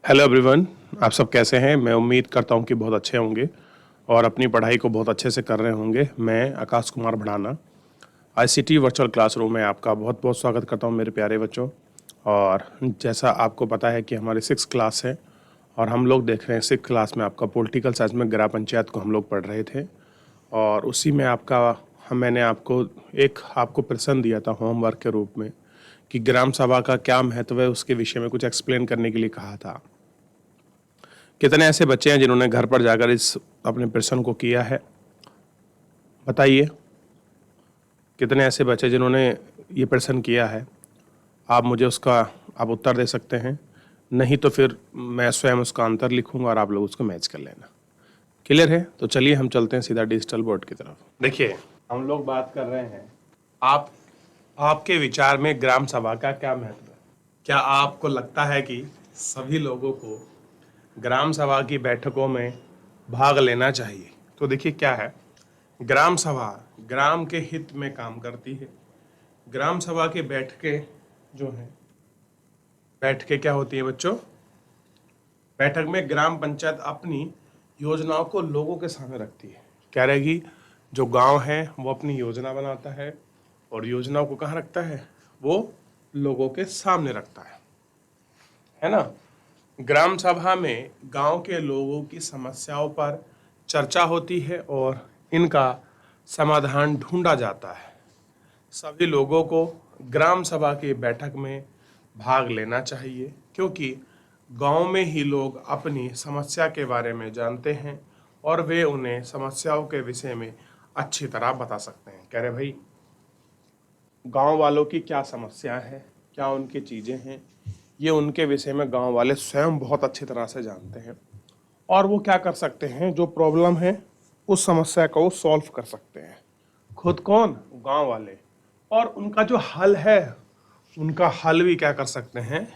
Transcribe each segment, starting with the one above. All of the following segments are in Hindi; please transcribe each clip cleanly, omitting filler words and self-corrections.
Hello everyone. आप सब कैसे हैं? मैं उम्मीद करता हूं कि बहुत अच्छे होंगे और अपनी पढ़ाई को बहुत अच्छे से कर रहे होंगे। मैं Akash Kumar Bhadana ICT virtual classroom में आपका बहुत बहुत स्वागत करता हूं मेरे प्यारे बच्चों। और जैसा आपको पता है कि हमारी 6 क्लास है और हम लोग देख रहे हैं 6 क्लास में आपका पॉलिटिकल साइंस में ग्राम पंचायत को हम लोग पढ़ रहे थे। और उसी में मैंने आपको प्रश्न दिया था होमवर्क के रूप में कि ग्राम सभा का क्या महत्व है, उसके विषय में कुछ एक्सप्लेन करने के लिए कहा था। कितने ऐसे बच्चे हैं जिन्होंने घर पर जाकर इस अपने प्रश्न को किया है? बताइए, कितने ऐसे बच्चे जिन्होंने ये प्रश्न किया है? आप मुझे उसका आप उत्तर दे सकते हैं। नहीं तो फिर मैं स्वयं उसका आंसर लिखूंगा और आप लोग उसको मैच कर लेना। क्लियर है? तो चलिए हम चलते हैं सीधा डिजिटल बोर्ड की तरफ। देखिए, हम लोग बात कर रहे हैं आप आपके विचार में ग्राम सभा का क्या महत्व है? क्या आपको लगता है कि सभी लोगों को ग्राम सभा की बैठकों में भाग लेना चाहिए? तो देखिए क्या है, ग्राम सभा ग्राम के हित में काम करती है। ग्राम सभा की बैठकें जो हैं, बैठकें क्या होती है बच्चों? बैठक में ग्राम पंचायत अपनी योजनाओं को लोगों के सामने रखती है। क्या रहेगी? जो गांव है वो अपनी योजना बनाता है और योजनाओं को कहाँ रखता है? वो लोगों के सामने रखता है ना। ग्राम सभा में गांव के लोगों की समस्याओं पर चर्चा होती है और इनका समाधान ढूंढा जाता है। सभी लोगों को ग्राम सभा की बैठक में भाग लेना चाहिए क्योंकि गांव में ही लोग अपनी समस्या के बारे में जानते हैं और वे उन्हें समस्याओं के विषय में अच्छी तरह बता सकते हैं। कह रहे भाई, गांव वालों की क्या समस्या है, क्या उनकी चीज़ें हैं, ये उनके विषय में गांव वाले स्वयं बहुत अच्छी तरह से जानते हैं और वो क्या कर सकते हैं, जो प्रॉब्लम है उस समस्या को सॉल्व कर सकते हैं। खुद कौन? गांव वाले। और उनका जो हल है, उनका हल भी क्या कर सकते हैं?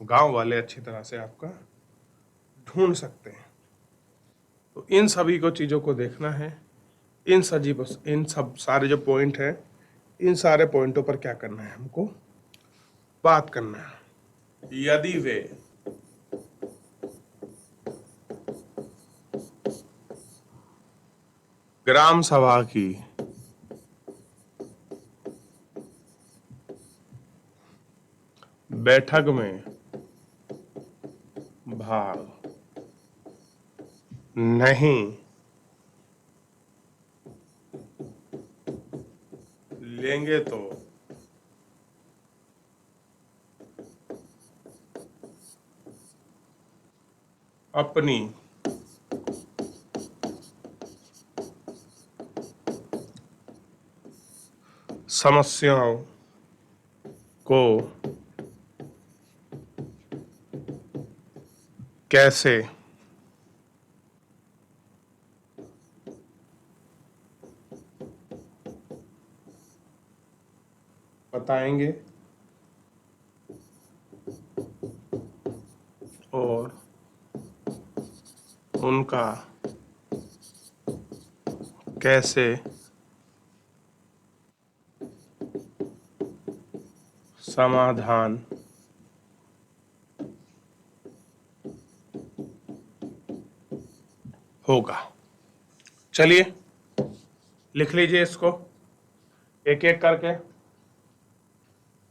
गांव वाले अच्छी तरह से आपका ढूंढ सकते हैं। तो इन सभी को चीज़ों को देखना है। इन सब सारे जो पॉइंट हैं, इन सारे पॉइंटों पर क्या करना है, हमको बात करना है। यदि वे ग्राम सभा की बैठक में भाग नहीं लेंगे तो अपनी समस्याओं को कैसे बताएंगे और उनका कैसे समाधान होगा। चलिए लिख लीजिए इसको एक एक करके।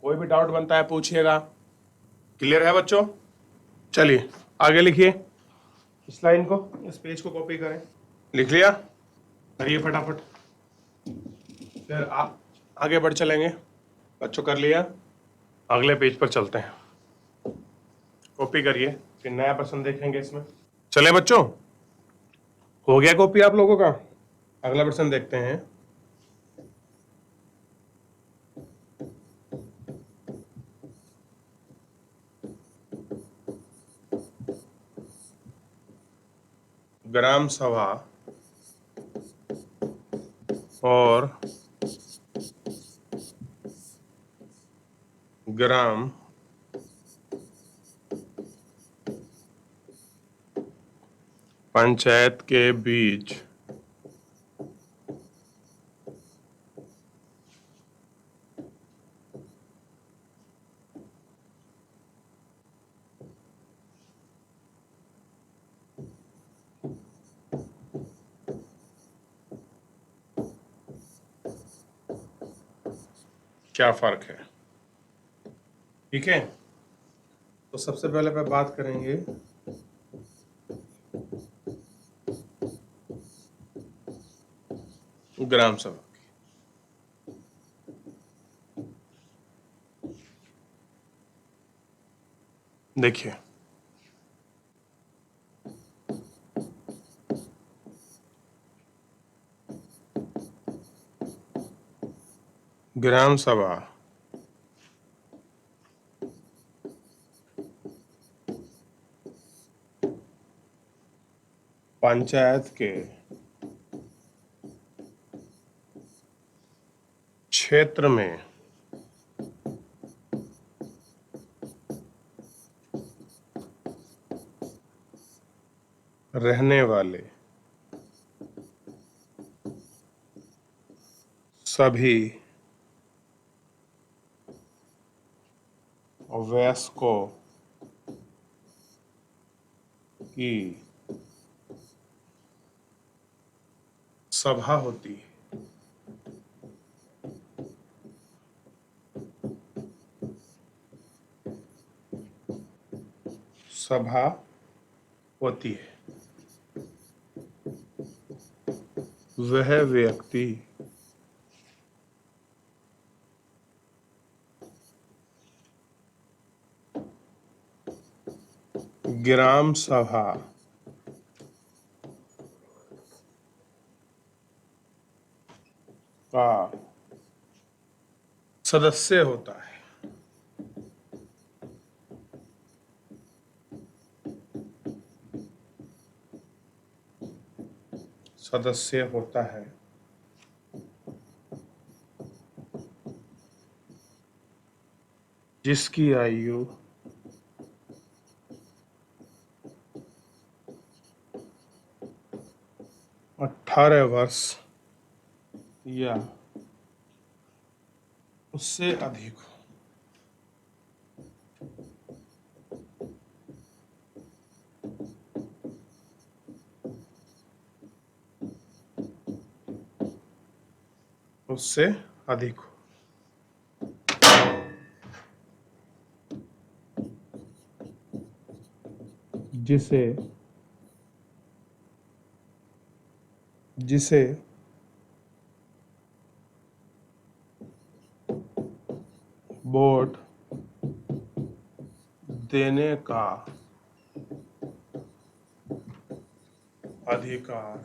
कोई भी डाउट बनता है पूछिएगा। क्लियर है बच्चों? चलिए आगे लिखिए। इस लाइन को, इस पेज को कॉपी करें। लिख लिया? करिए फटाफट। फिर आप आगे बढ़ चलेंगे। बच्चों कर लिया? अगले पेज पर चलते हैं। कॉपी करिए, फिर नया प्रश्न देखेंगे इसमें। चले बच्चों, हो गया कॉपी आप लोगों का? अगला प्रश्न देखते हैं। ग्राम सभा और ग्राम पंचायत के बीच क्या फर्क है। ठीक है, तो सबसे पहले पे बात करेंगे ग्राम सभा की। देखिए, ग्राम सभा पंचायत के क्षेत्र में रहने वाले सभी वयस्कों की सभा होती है। सभा होती है। वह व्यक्ति ग्राम सभा का सदस्य होता है। सदस्य होता है। जिसकी आयु 18 वर्ष या उससे अधिक हो। उससे अधिक हो। जिसे जिसे वोट देने का अधिकार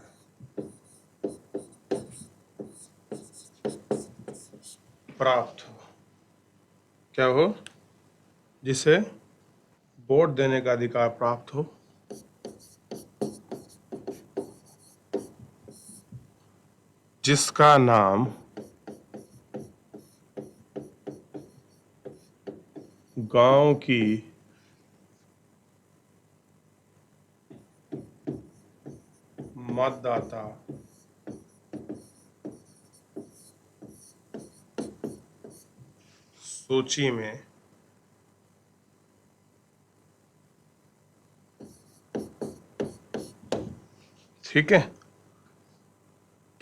प्राप्त हो। क्या हो? जिसे वोट देने का अधिकार प्राप्त हो। जिसका नाम गांव की मतदाता सूची में ठीक है,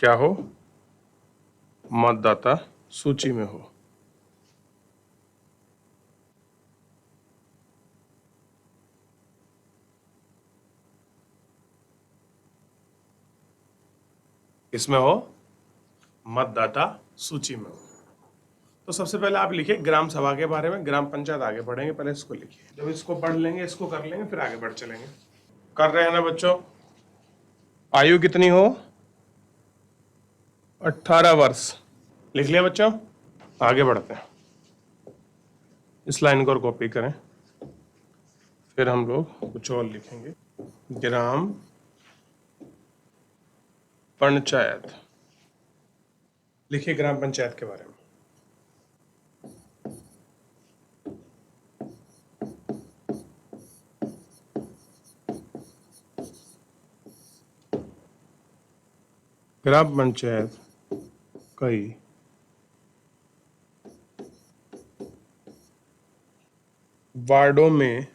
क्या हो? मतदाता सूची में हो। इसमें हो? मतदाता सूची में हो। तो सबसे पहले आप लिखिए ग्राम सभा के बारे में। ग्राम पंचायत आगे बढ़ेंगे, पहले इसको लिखिए। जब इसको पढ़ लेंगे, इसको कर लेंगे, फिर आगे बढ़ चलेंगे। कर रहे हैं ना बच्चों? आयु कितनी हो? 18 वर्ष। लिख लिया बच्चों? आगे बढ़ते हैं। इस लाइन को और कॉपी करें, फिर हम लोग कुछ और लिखेंगे। ग्राम पंचायत। लिखिए ग्राम पंचायत के बारे में। ग्राम पंचायत कई वार्डों में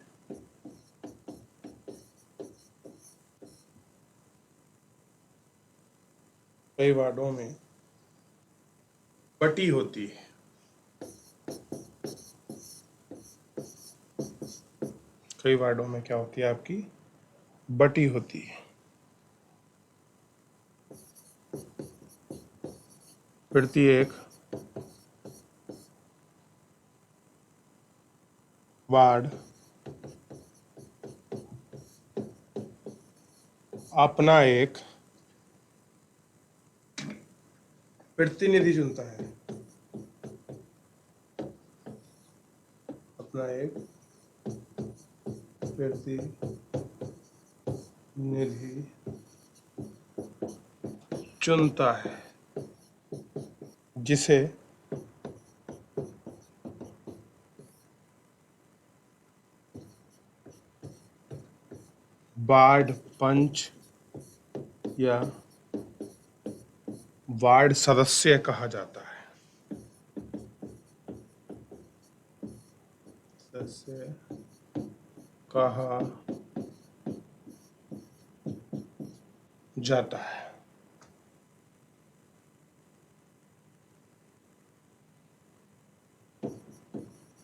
बटी होती है। कई वार्डों में क्या होती है आपकी बटी होती है। प्रत्येक वार्ड अपना एक प्रतिनिधि चुनता है, अपना एक प्रतिनिधि चुनता है जिसे वार्ड पंच या वार्ड सदस्य कहा जाता है। सदस्य कहा जाता है।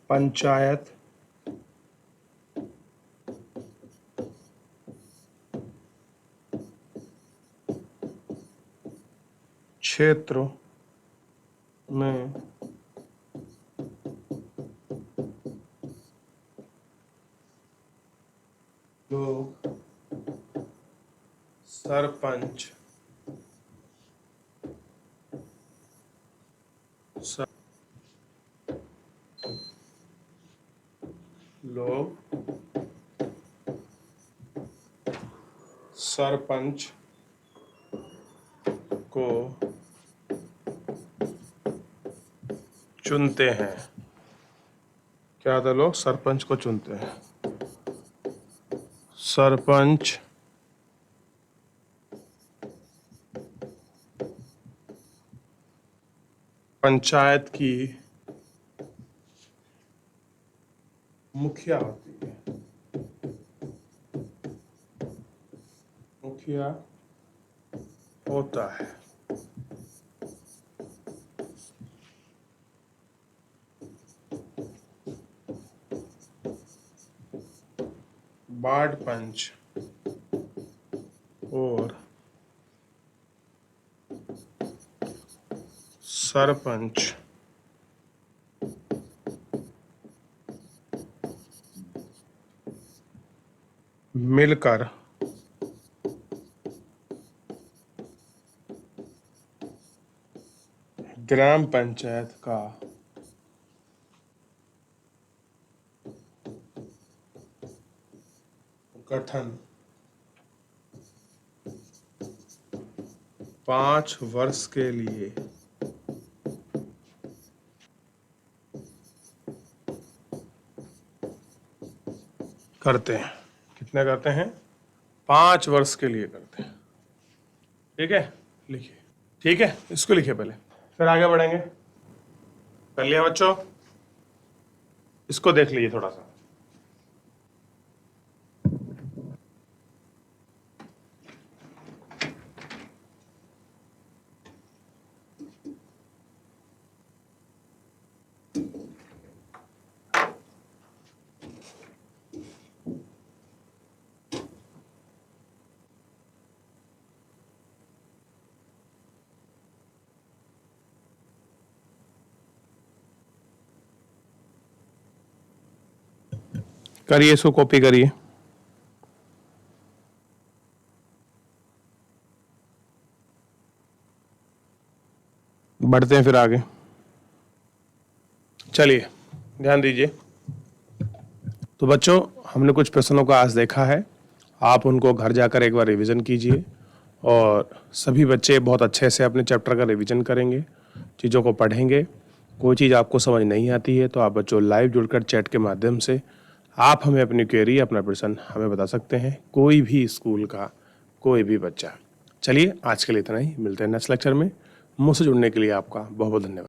पंचायत क्षेत्र में लोग सरपंच सरपंच को चुनते हैं। क्या था, लोग सरपंच को चुनते हैं। सरपंच पंचायत की मुखिया होती है। मुखिया होता है। वार्ड पंच और सरपंच मिलकर ग्राम पंचायत का गठन 5 वर्ष के लिए करते हैं। कितने करते हैं? 5 वर्ष के लिए करते हैं। ठीक है, लिखिए। ठीक है, इसको लिखिए पहले, फिर आगे बढ़ेंगे। कर लिया बच्चों? इसको देख लीजिए थोड़ा सा। करिए, इसको कॉपी करिए। बढ़ते हैं फिर आगे। चलिए ध्यान दीजिए। तो बच्चों, हमने कुछ प्रश्नों को आज देखा है। आप उनको घर जाकर एक बार रिवीजन कीजिए और सभी बच्चे बहुत अच्छे से अपने चैप्टर का रिवीजन करेंगे, चीज़ों को पढ़ेंगे। कोई चीज़ आपको समझ नहीं आती है तो आप बच्चों लाइव जुड़कर चैट के माध्यम से आप हमें अपनी क्वेरी, अपना प्रश्न हमें बता सकते हैं, कोई भी स्कूल का कोई भी बच्चा। चलिए आज के लिए इतना ही, मिलते हैं नेक्स्ट लेक्चर में। मुझसे जुड़ने के लिए आपका बहुत बहुत धन्यवाद।